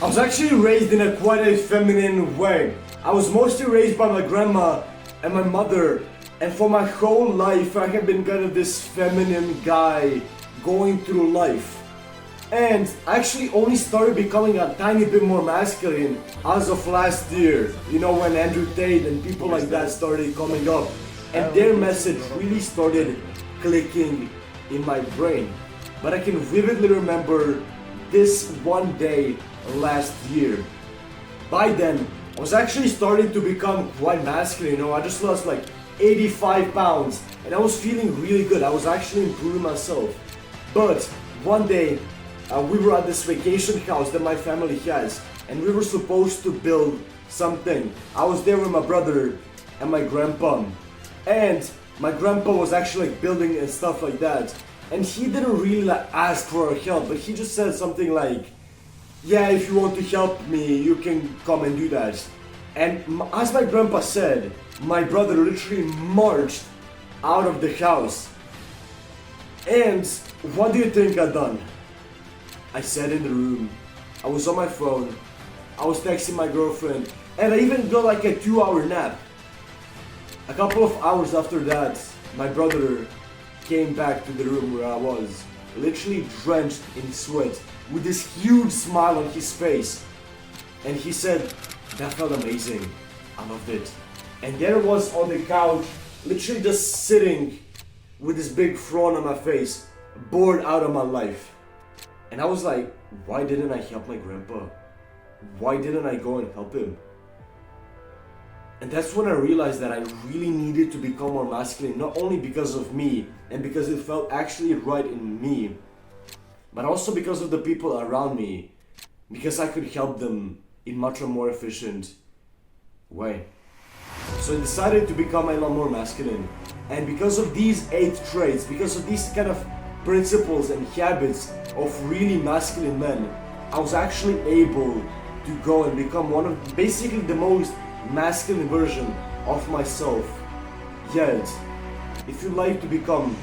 I was actually raised in a quite a feminine way. I was mostly raised by my grandma and my mother, and for my whole life I have been kind of this feminine guy going through life. And I actually only started becoming a tiny bit more masculine as of last year. You know, when Andrew Tate and people like that started coming up, and their message really started clicking in my brain. But I can vividly remember this one day last year. By then, I was actually starting to become quite masculine, you know, I just lost like 85 pounds and I was feeling really good. I was actually improving myself. But one day, we were at this vacation house that my family has, and we were supposed to build something. I was there with my brother and my grandpa, and my grandpa was actually like building and stuff like that, and he didn't really like ask for our help, but he just said something like, yeah, if you want to help me, you can come and do that. And as my grandpa said, my brother literally marched out of the house. And what do you think I done? I sat in the room, I was on my phone, I was texting my girlfriend, and I even got like a 2-hour nap. A couple of hours after that, my brother came back to the room where I was, literally drenched in sweat, with this huge smile on his face. And he said, that felt amazing, I loved it. And there I was on the couch, literally just sitting with this big frown on my face, bored out of my life. And I was like, why didn't I help my grandpa? Why didn't I go and help him? And that's when I realized that I really needed to become more masculine, not only because of me and because it felt actually right in me, but also because of the people around me, because I could help them in much more efficient way. So I decided to become a lot more masculine. And because of these 8 traits, because of these kind of principles and habits of really masculine men, I was actually able to go and become one of basically the most masculine version of myself. Yet, if you'd like to become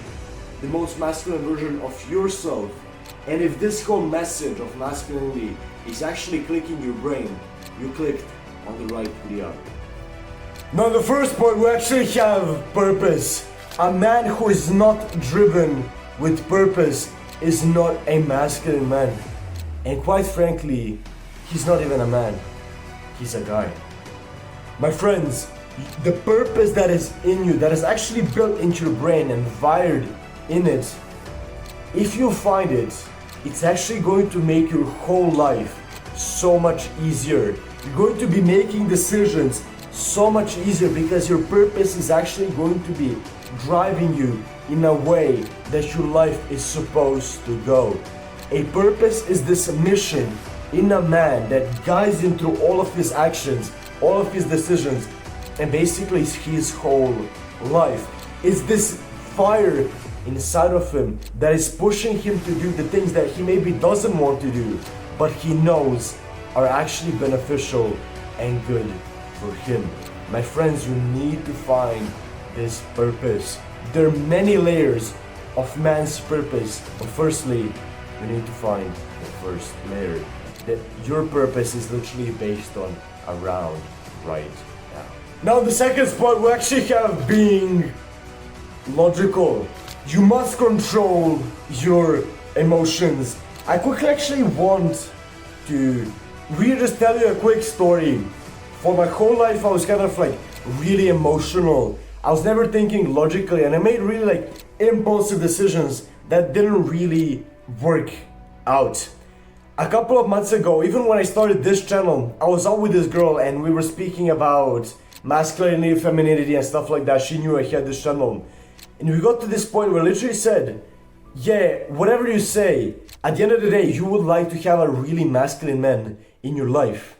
the most masculine version of yourself, and if this whole message of masculinity is actually clicking your brain, you clicked on the right video. Now the first point, we actually have purpose. A man who is not driven with purpose is not a masculine man. And quite frankly, he's not even a man, he's a guy. My friends, the purpose that is in you, that is actually built into your brain and wired in it, if you find it, it's actually going to make your whole life so much easier. You're going to be making decisions so much easier because your purpose is actually going to be driving you in a way that your life is supposed to go. A purpose is this mission in a man that guides him through all of his actions, all of his decisions, and basically his whole life. It's this fire inside of him that is pushing him to do the things that he maybe doesn't want to do, but he knows are actually beneficial and good for him. My friends, you need to find this purpose. There are many layers of man's purpose, but firstly, you need to find the first layer, that your purpose is literally based on around right now. Now the second spot we actually have being logical. You must control your emotions. I quickly actually want to really just tell you a quick story. For my whole life I was kind of like really emotional. I was never thinking logically, and I made really like impulsive decisions that didn't really work out. A couple of months ago, even when I started this channel, I was out with this girl and we were speaking about masculinity, femininity and stuff like that. She knew I had this channel. And we got to this point where I literally said, yeah, whatever you say, at the end of the day, you would like to have a really masculine man in your life.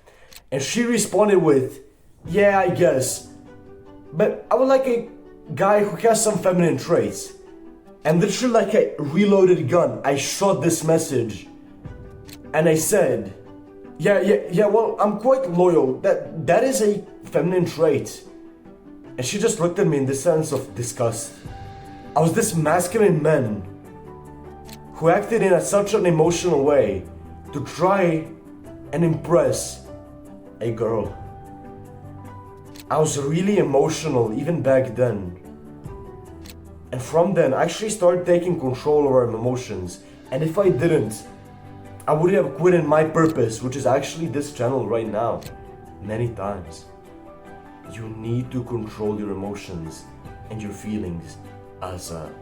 And she responded with, yeah, I guess, but I would like a guy who has some feminine traits. And literally like a reloaded gun, I shot this message. And I said, yeah, well, I'm quite loyal. That is a feminine trait. And she just looked at me in the sense of disgust. I was this masculine man who acted in such an emotional way to try and impress a girl. I was really emotional even back then. And from then, I actually started taking control over my emotions. And if I didn't, I would have quit my purpose, which is actually this channel right now, many times. You need to control your emotions and your feelings as a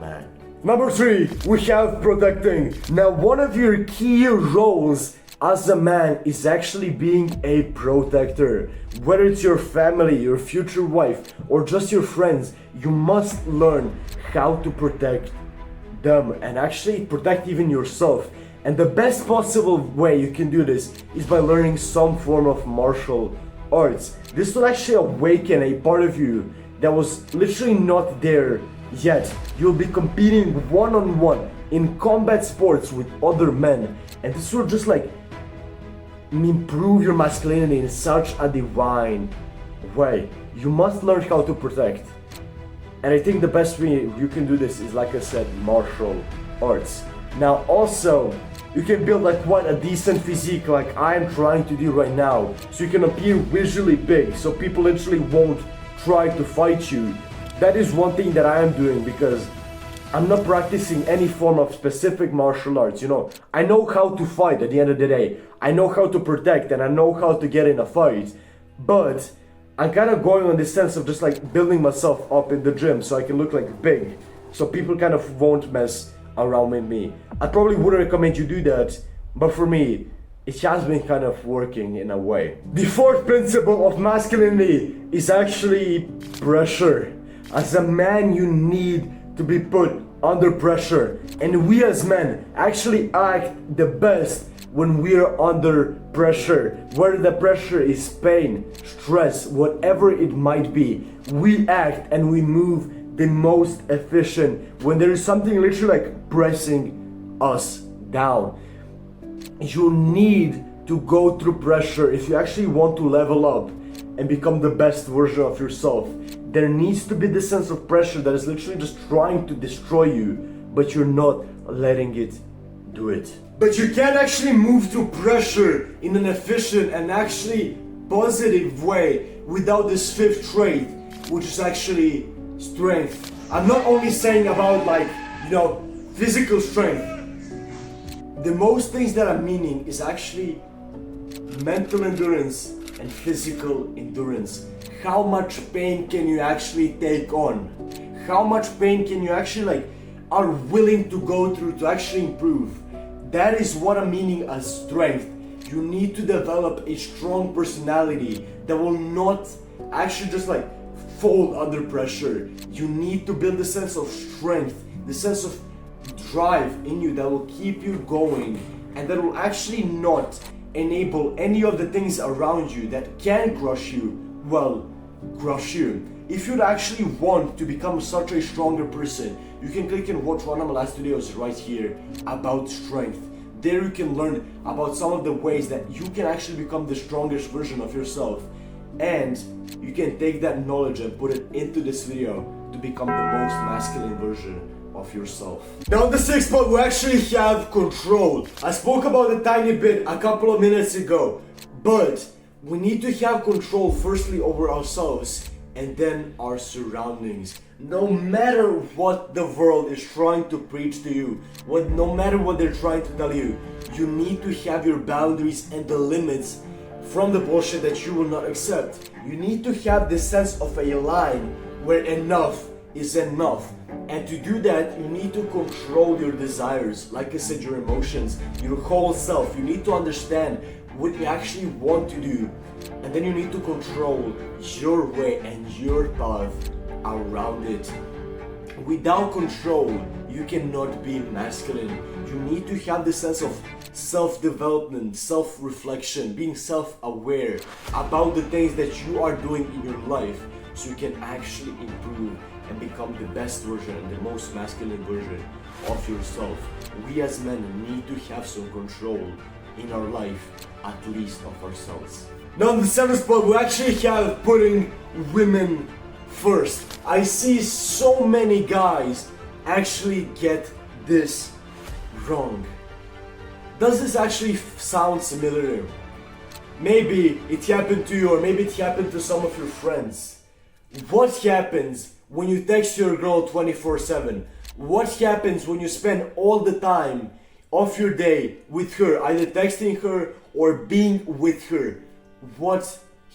man. Number 3, we have protecting. Now, one of your key roles as a man is actually being a protector. Whether it's your family, your future wife, or just your friends, you must learn how to protect them and actually protect even yourself. And the best possible way you can do this is by learning some form of martial arts. This will actually awaken a part of you that was literally not there yet. You'll be competing one-on-one in combat sports with other men, and this will just like improve your masculinity in such a divine way. You must learn how to protect. And I think the best way you can do this is, like I said, martial arts. Now also, you can build like quite a decent physique like I am trying to do right now. So you can appear visually big, so people literally won't try to fight you. That is one thing that I am doing because I'm not practicing any form of specific martial arts, you know. I know how to fight at the end of the day. I know how to protect and I know how to get in a fight. But I'm kind of going on this sense of just like building myself up in the gym so I can look like big. So people kind of won't mess around with me. I probably wouldn't recommend you do that, but for me, it has been kind of working in a way. The fourth principle of masculinity is actually pressure. As a man, you need to be put under pressure, and we as men actually act the best when we are under pressure. Whether the pressure is pain, stress, whatever it might be, we act and we move the most efficient when there is something literally like pressing us down. You need to go through pressure if you actually want to level up and become the best version of yourself. There needs to be this sense of pressure that is literally just trying to destroy you, but you're not letting it do it. But you can actually move through pressure in an efficient and actually positive way without this fifth trait, which is actually strength. I'm not only saying about like, you know, physical strength. The most things that I'm meaning is actually mental endurance and physical endurance. How much pain can you actually take on? How much pain can you actually like are willing to go through to actually improve? That is what I'm meaning as strength. You need to develop a strong personality that will not actually just like fold under pressure. You need to build a sense of strength, the sense of drive in you that will keep you going and that will actually not enable any of the things around you that can crush you, well, crush you. If you'd actually want to become such a stronger person, you can click and watch one of my last videos right here about strength. There you can learn about some of the ways that you can actually become the strongest version of yourself, and you can take that knowledge and put it into this video to become the most masculine version of yourself. Now the sixth part, we actually have control. I spoke about it a tiny bit a couple of minutes ago, but we need to have control firstly over ourselves and then our surroundings. No matter what the world is trying to preach to you, no matter what they're trying to tell you, you need to have your boundaries and the limits from the bullshit that you will not accept. You need to have this sense of a line where enough is enough. And to do that, you need to control your desires, like I said, your emotions, your whole self. You need to understand what you actually want to do, and then you need to control your way and your path around it. Without control, you cannot be masculine. You need to have the sense of self-development, self-reflection, being self-aware about the things that you are doing in your life so you can actually improve and become the best version and the most masculine version of yourself. We as men need to have some control in our life, at least of ourselves. Now in the seventh spot, we actually have putting women first. I see so many guys actually get this wrong. Does this actually sound similar? Maybe it happened to you, or maybe it happened to some of your friends. What happens when you text your girl 24/7? What happens when you spend all the time of your day with her, either texting her or being with her? What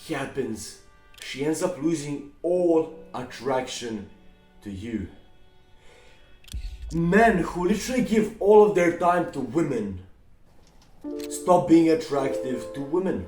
happens? She ends up losing all attraction to you. Men who literally give all of their time to women stop being attractive to women.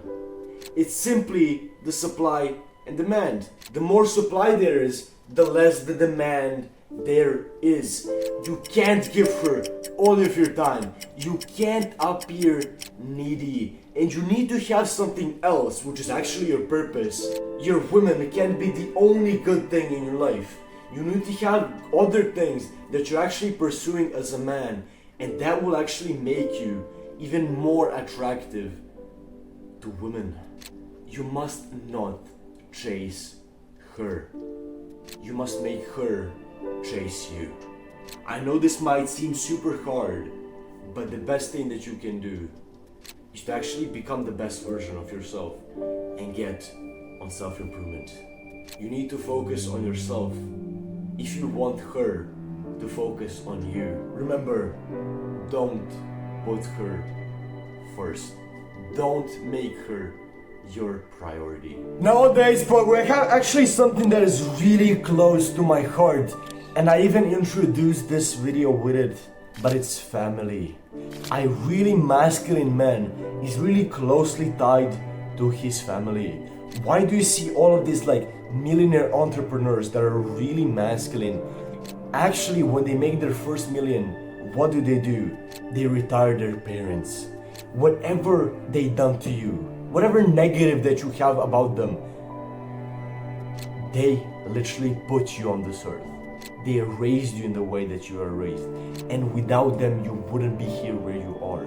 It's simply the supply and demand. The more supply there is, the less the demand there is. You can't give her all of your time. You can't appear needy. And you need to have something else, which is actually your purpose. Your woman can't be the only good thing in your life. You need to have other things that you're actually pursuing as a man, and that will actually make you even more attractive to women. You must not chase her. You must make her chase you. I know this might seem super hard, but the best thing that you can do is to actually become the best version of yourself and get on self-improvement. You need to focus on yourself if you want her to focus on you. Remember, don't put her first. Don't make her your priority. Nowadays, bro, we have actually something that is really close to my heart, and I even introduced this video with it, but it's family. A really masculine man is really closely tied to his family. Why do you see all of these like millionaire entrepreneurs that are really masculine? Actually, when they make their first million, what do? They retire their parents. Whatever they done to you, whatever negative that you have about them, they literally put you on this earth. They raised you in the way that you are raised, and without them you wouldn't be here where you are.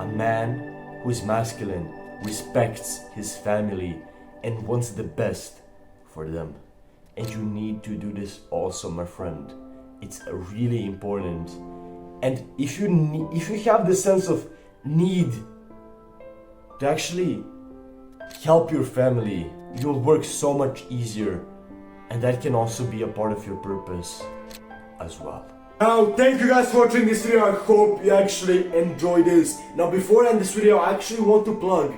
A man who is masculine respects his family and wants the best for them. And you need to do this also, my friend. It's really important. And if you have the sense of need to actually help your family, you'll work so much easier, and that can also be a part of your purpose as well. Now, thank you guys for watching this video. I hope you actually enjoyed this. Now, before I end this video, I actually want to plug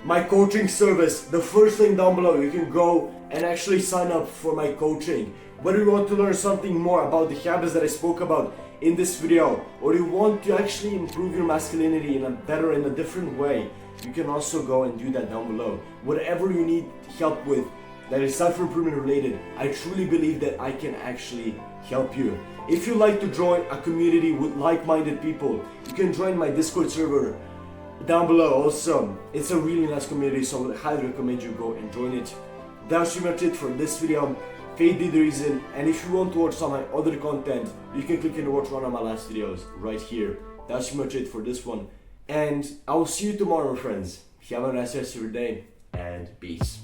my coaching service. The first link down below, you can go and actually sign up for my coaching. Whether you want to learn something more about the habits that I spoke about in this video, or you want to actually improve your masculinity in a different way, you can also go and do that down below. Whatever you need help with that is self-improvement related, I truly believe that I can actually help you. If you'd like to join a community with like-minded people, you can join my Discord server down below. Also, it's a really nice community, so I would highly recommend you go and join it. That's pretty much it for this video. Fate be the reason, and if you want to watch some of my other content, you can click and watch one of my last videos right here. That's pretty much it for this one, and I will see you tomorrow, my friends. Have a nice rest of your day, and peace.